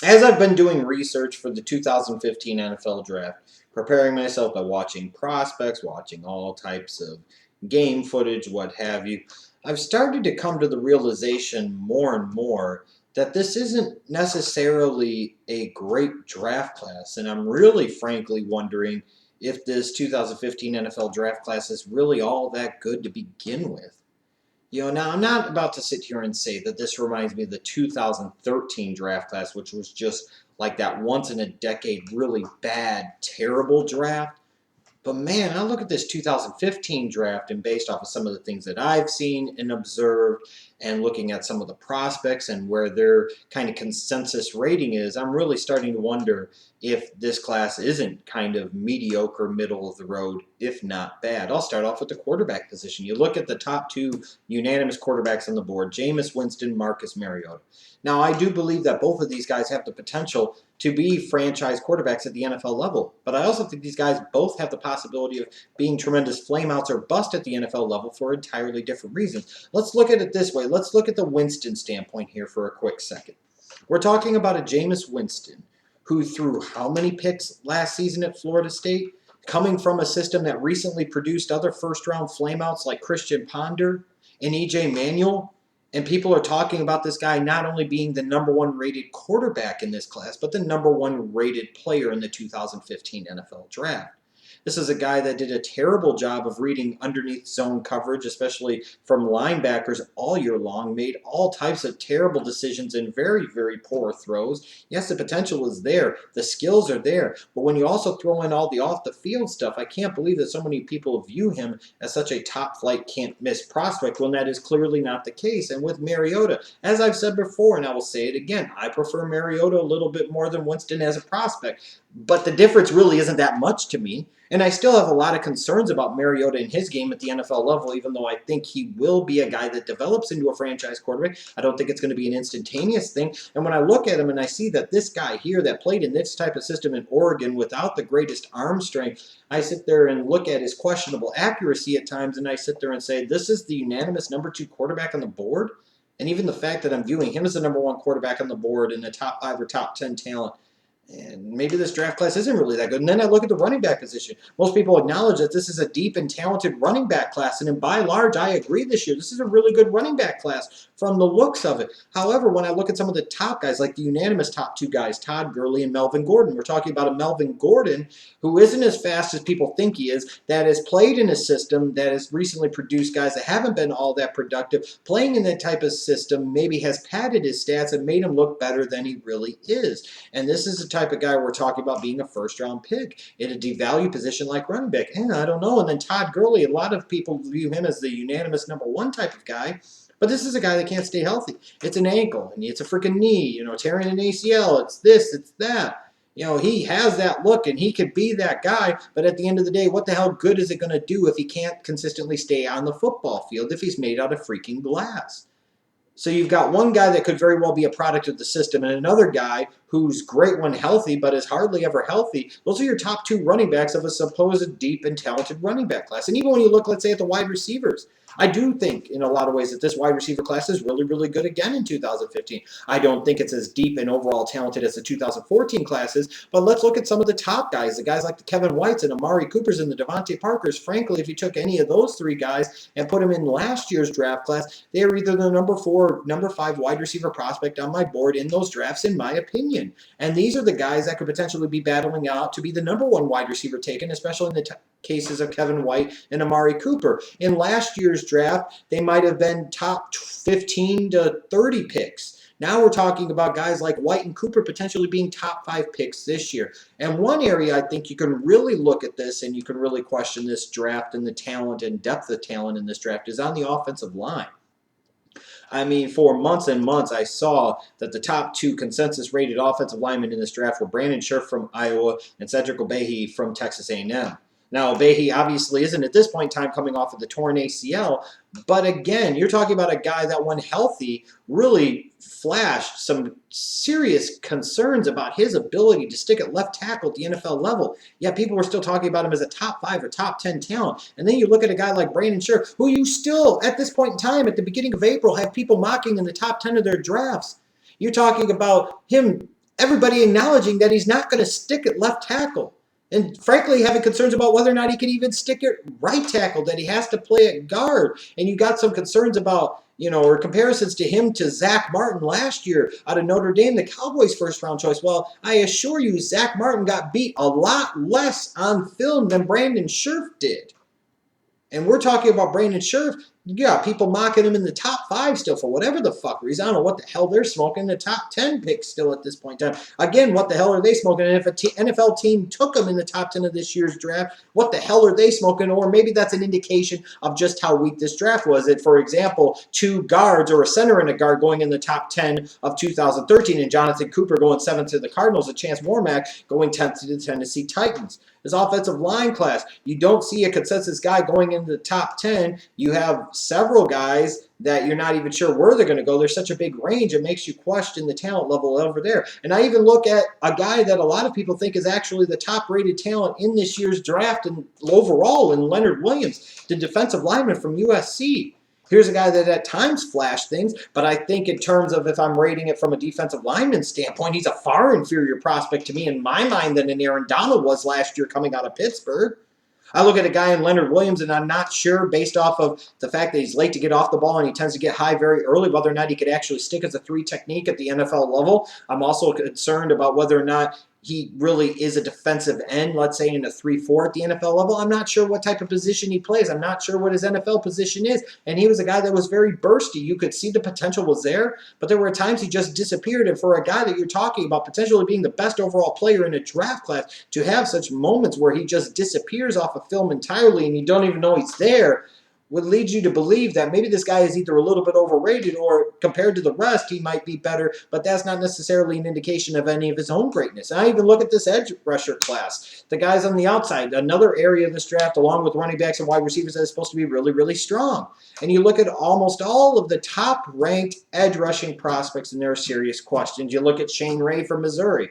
As I've been doing research for the 2015 NFL Draft, preparing myself by watching prospects, watching all types of game footage, what have you, I've started to come to the realization more and more that this isn't necessarily a great draft class. And I'm really, frankly, wondering if this 2015 NFL Draft class is really all that good to begin with. Now I'm not about to sit here and say that this reminds me of the 2013 draft class, which was just like that once in a decade, really bad, terrible draft. But man, I look at this 2015 draft and based off of some of the things that I've seen and observed and looking at some of the prospects and where their kind of consensus rating is, I'm really starting to wonder if this class isn't kind of mediocre, middle of the road, if not bad. I'll start off with the quarterback position. You look at the top two unanimous quarterbacks on the board, Jameis Winston, Marcus Mariota. Now, I do believe that both of these guys have the potential to be franchise quarterbacks at the NFL level. But I also think these guys both have the possibility of being tremendous flameouts or bust at the NFL level for entirely different reasons. Let's look at it this way. Let's look at the Winston standpoint here for a quick second. We're talking about a Jameis Winston who threw how many picks last season at Florida State? Coming from a system that recently produced other first-round flameouts like Christian Ponder and E.J. Manuel. And people are talking about this guy not only being the number one rated quarterback in this class, but the number one rated player in the 2015 NFL Draft. This is a guy that did a terrible job of reading underneath zone coverage, especially from linebackers all year long, made all types of terrible decisions and very, very poor throws. Yes, the potential is there. The skills are there. But when you also throw in all the off-the-field stuff, I can't believe that so many people view him as such a top-flight can't-miss prospect when that is clearly not the case. And with Mariota, as I've said before, and I will say it again, I prefer Mariota a little bit more than Winston as a prospect. But the difference really isn't that much to me. And I still have a lot of concerns about Mariota in his game at the NFL level, even though I think he will be a guy that develops into a franchise quarterback. I don't think it's going to be an instantaneous thing. And when I look at him and I see that this guy here that played in this type of system in Oregon without the greatest arm strength, I sit there and look at his questionable accuracy at times, and I sit there and say, this is the unanimous number 2 quarterback on the board? And even the fact that I'm viewing him as the number 1 quarterback on the board in the top 5 or top 10 talent, and maybe this draft class isn't really that good. And then I look at the running back position. Most people acknowledge that this is a deep and talented running back class. And by and large, I agree this year. This is a really good running back class from the looks of it. However, when I look at some of the top guys, like the unanimous top 2 guys, Todd Gurley and Melvin Gordon, we're talking about a Melvin Gordon who isn't as fast as people think he is, that has played in a system that has recently produced guys that haven't been all that productive. Playing in that type of system maybe has padded his stats and made him look better than he really is. And this is the type of guy we're talking about being a first-round pick in a devalued position like running back. And I don't know. And then Todd Gurley, a lot of people view him as the unanimous number 1 type of guy. But this is a guy that can't stay healthy. It's an ankle, and it's a freaking knee, tearing an ACL. It's this, it's that. He has that look, and he could be that guy, but at the end of the day, what the hell good is it going to do if he can't consistently stay on the football field if he's made out of freaking glass? So you've got one guy that could very well be a product of the system and another guy who's great when healthy but is hardly ever healthy. Those are your top 2 running backs of a supposed deep and talented running back class. And even when you look, let's say, at the wide receivers, I do think in a lot of ways that this wide receiver class is really, really good again in 2015. I don't think it's as deep and overall talented as the 2014 classes, but let's look at some of the top guys, the guys like the Kevin Whites and Amari Coopers and the Devontae Parkers. Frankly, if you took any of those 3 guys and put them in last year's draft class, they are either the number 4 or number 5 wide receiver prospect on my board in those drafts, in my opinion. And these are the guys that could potentially be battling out to be the number 1 wide receiver taken, especially in the cases of Kevin White and Amari Cooper. In last year's draft, they might have been top 15 to 30 picks. Now we're talking about guys like White and Cooper potentially being top 5 picks this year. And one area I think you can really look at this and you can really question this draft and the talent and depth of talent in this draft is on the offensive line. I mean, for months and months, I saw that the top 2 consensus-rated offensive linemen in this draft were Brandon Scherff from Iowa and Cedric Ogbuehi from Texas A&M. Now, Ogbuehi obviously isn't at this point in time coming off of the torn ACL, but again, you're talking about a guy that when healthy really flashed some serious concerns about his ability to stick at left tackle at the NFL level. Yet people were still talking about him as a top 5 or top 10 talent. And then you look at a guy like Brandon Scherff, who you still, at this point in time, at the beginning of April, have people mocking in the top 10 of their drafts. You're talking about him everybody acknowledging that he's not going to stick at left tackle. And frankly, having concerns about whether or not he can even stick at right tackle, that he has to play at guard. And you got some concerns about, or comparisons to him to Zach Martin last year out of Notre Dame, the Cowboys' first-round choice. Well, I assure you, Zach Martin got beat a lot less on film than Brandon Scherff did. And we're talking about Brandon Scherff. You got people mocking him in the top 5 still for whatever the fuck reason. I don't know what the hell they're smoking. The top 10 picks still at this point in time. Again, what the hell are they smoking? And if an NFL team took him in the top 10 of this year's draft, what the hell are they smoking? Or maybe that's an indication of just how weak this draft was. That, for example, 2 guards or a center and a guard going in the top 10 of 2013 and Jonathan Cooper going 7th to the Cardinals and Chance Warmack going 10th to the Tennessee Titans. This offensive line class, you don't see a consensus guy going into the top 10. You have several guys that you're not even sure where they're going to go. There's such a big range, it makes you question the talent level over there. And I even look at a guy that a lot of people think is actually the top-rated talent in this year's draft and overall in Leonard Williams, the defensive lineman from USC. Here's a guy that at times flashed things, but I think in terms of if I'm rating it from a defensive lineman standpoint, he's a far inferior prospect to me in my mind than an Aaron Donald was last year coming out of Pittsburgh. I look at a guy in Leonard Williams, and I'm not sure, based off of the fact that he's late to get off the ball and he tends to get high very early, whether or not he could actually stick as a 3 technique at the NFL level. I'm also concerned about whether or not he really is a defensive end, let's say in a 3-4 at the NFL level. I'm not sure what type of position he plays. I'm not sure what his NFL position is. And he was a guy that was very bursty. You could see the potential was there, but there were times he just disappeared. And for a guy that you're talking about potentially being the best overall player in a draft class, to have such moments where he just disappears off of film entirely and you don't even know he's there, would lead you to believe that maybe this guy is either a little bit overrated or compared to the rest, he might be better, but that's not necessarily an indication of any of his own greatness. And I even look at this edge rusher class. The guys on the outside, another area of this draft, along with running backs and wide receivers, that is supposed to be really, really strong. And you look at almost all of the top-ranked edge rushing prospects, and there are serious questions. You look at Shane Ray from Missouri.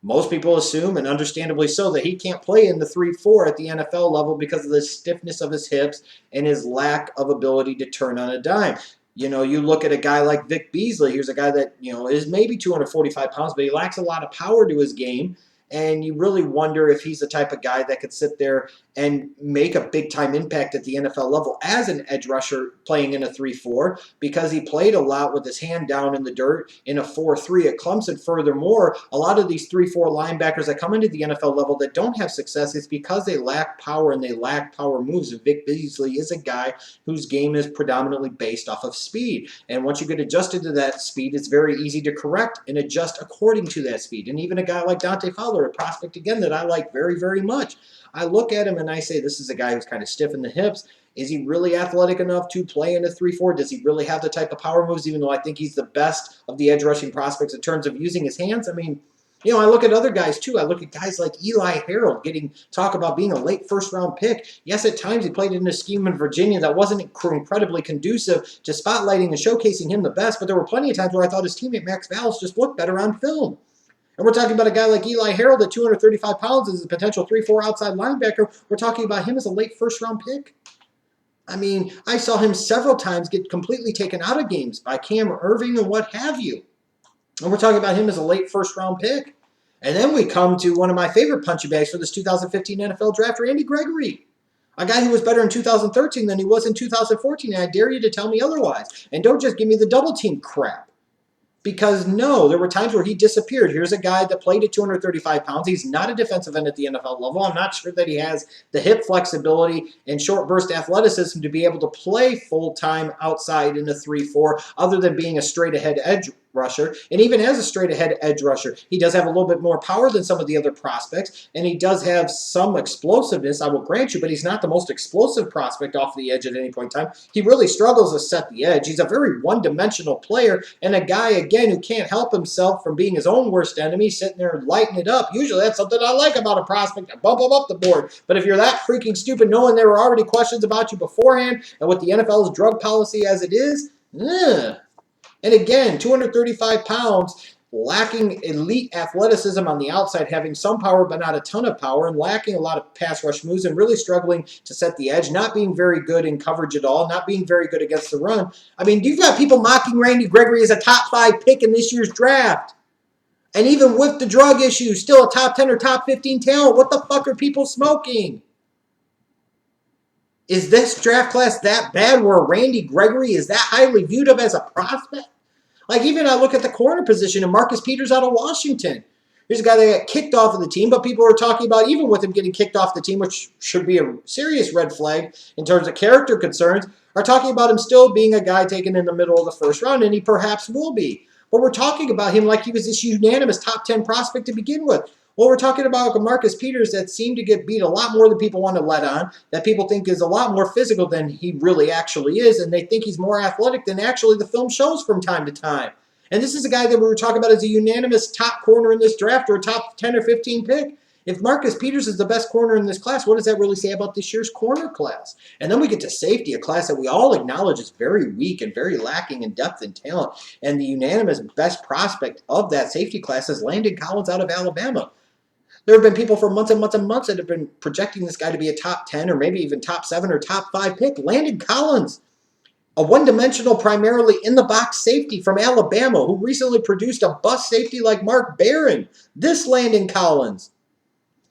Most people assume, and understandably so, that he can't play in the 3-4 at the NFL level because of the stiffness of his hips and his lack of ability to turn on a dime. You look at a guy like Vic Beasley. Here's a guy that, is maybe 245 pounds, but he lacks a lot of power to his game. And you really wonder if he's the type of guy that could sit there and make a big-time impact at the NFL level as an edge rusher playing in a 3-4, because he played a lot with his hand down in the dirt in a 4-3 at Clemson. Furthermore, a lot of these 3-4 linebackers that come into the NFL level that don't have success is because they lack power and they lack power moves. And Vic Beasley is a guy whose game is predominantly based off of speed. And once you get adjusted to that speed, it's very easy to correct and adjust according to that speed. And even a guy like Dante Fowler, a prospect, again, that I like very, very much. I look at him and I say, this is a guy who's kind of stiff in the hips. Is he really athletic enough to play in a 3-4? Does he really have the type of power moves, even though I think he's the best of the edge rushing prospects in terms of using his hands? I mean, I look at other guys too. I look at guys like Eli Harold talk about being a late first-round pick. Yes, at times he played in a scheme in Virginia that wasn't incredibly conducive to spotlighting and showcasing him the best, but there were plenty of times where I thought his teammate Max Valles just looked better on film. And we're talking about a guy like Eli Harold at 235 pounds as a potential 3-4 outside linebacker. We're talking about him as a late first-round pick. I mean, I saw him several times get completely taken out of games by Cam Irving and what have you. And we're talking about him as a late first-round pick. And then we come to one of my favorite punching bags for this 2015 NFL draft, Randy Gregory. A guy who was better in 2013 than he was in 2014, and I dare you to tell me otherwise. And don't just give me the double-team crap. Because, no, there were times where he disappeared. Here's a guy that played at 235 pounds. He's not a defensive end at the NFL level. I'm not sure that he has the hip flexibility and short burst athleticism to be able to play full-time outside in a 3-4, other than being a straight-ahead edge rusher. And even as a straight-ahead edge rusher, he does have a little bit more power than some of the other prospects, and he does have some explosiveness, I will grant you, but he's not the most explosive prospect off the edge at any point in time. He really struggles to set the edge. He's a very one-dimensional player, and a guy, again, who can't help himself from being his own worst enemy, sitting there lighting it up. Usually that's something I like about a prospect. I bump him up the board. But if you're that freaking stupid, knowing there were already questions about you beforehand, and with the NFL's drug policy as it is, And again, 235 pounds, lacking elite athleticism on the outside, having some power but not a ton of power, and lacking a lot of pass rush moves, and really struggling to set the edge, not being very good in coverage at all, not being very good against the run. I mean, you've got people mocking Randy Gregory as a top 5 pick in this year's draft. And even with the drug issue, still a top 10 or top 15 talent. What the fuck are people smoking? Is this draft class that bad where Randy Gregory is that highly viewed of as a prospect? Like, even I look at the corner position and Marcus Peters out of Washington. Here's a guy that got kicked off of the team, but people are talking about, even with him getting kicked off the team, which should be a serious red flag in terms of character concerns, are talking about him still being a guy taken in the middle of the first round, and he perhaps will be. But we're talking about him like he was this unanimous top 10 prospect to begin with. Well, we're talking about Marcus Peters that seemed to get beat a lot more than people want to let on, that people think is a lot more physical than he really actually is, and they think he's more athletic than actually the film shows from time to time. And this is a guy that we were talking about as a unanimous top corner in this draft or a top 10 or 15 pick. If Marcus Peters is the best corner in this class, what does that really say about this year's corner class? And then we get to safety, a class that we all acknowledge is very weak and very lacking in depth and talent. And the unanimous best prospect of that safety class is Landon Collins out of Alabama. There have been people for months and months and months that have been projecting this guy to be a top 10 or maybe even top 7 or top 5 pick. Landon Collins, a one-dimensional, primarily in-the-box safety from Alabama who recently produced a bust safety like Mark Barron. This Landon Collins.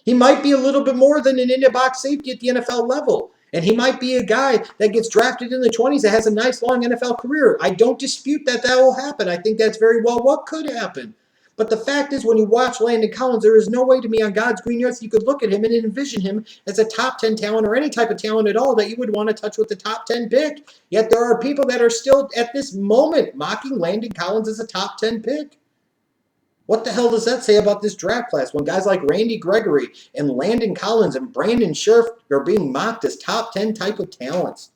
He might be a little bit more than an in-the-box safety at the NFL level. And he might be a guy that gets drafted in the 20s that has a nice long NFL career. I don't dispute that that will happen. I think that's very well what could happen. But the fact is, when you watch Landon Collins, there is no way to me on God's green earth you could look at him and envision him as a top 10 talent or any type of talent at all that you would want to touch with the top 10 pick. Yet there are people that are still, at this moment, mocking Landon Collins as a top 10 pick. What the hell does that say about this draft class when guys like Randy Gregory and Landon Collins and Brandon Scherff are being mocked as top 10 type of talents?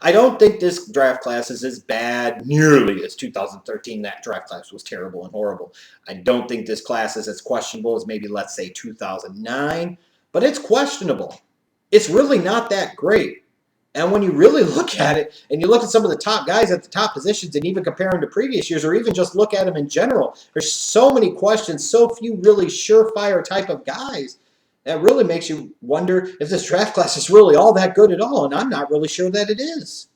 I don't think this draft class is as bad nearly as 2013. That draft class was terrible and horrible. I don't think this class is as questionable as maybe, let's say, 2009, but it's questionable. It's really not that great. And when you really look at it, and you look at some of the top guys at the top positions and even compare them to previous years, or even just look at them in general, there's so many questions, so few really surefire type of guys. That really makes you wonder if this draft class is really all that good at all, and I'm not really sure that it is.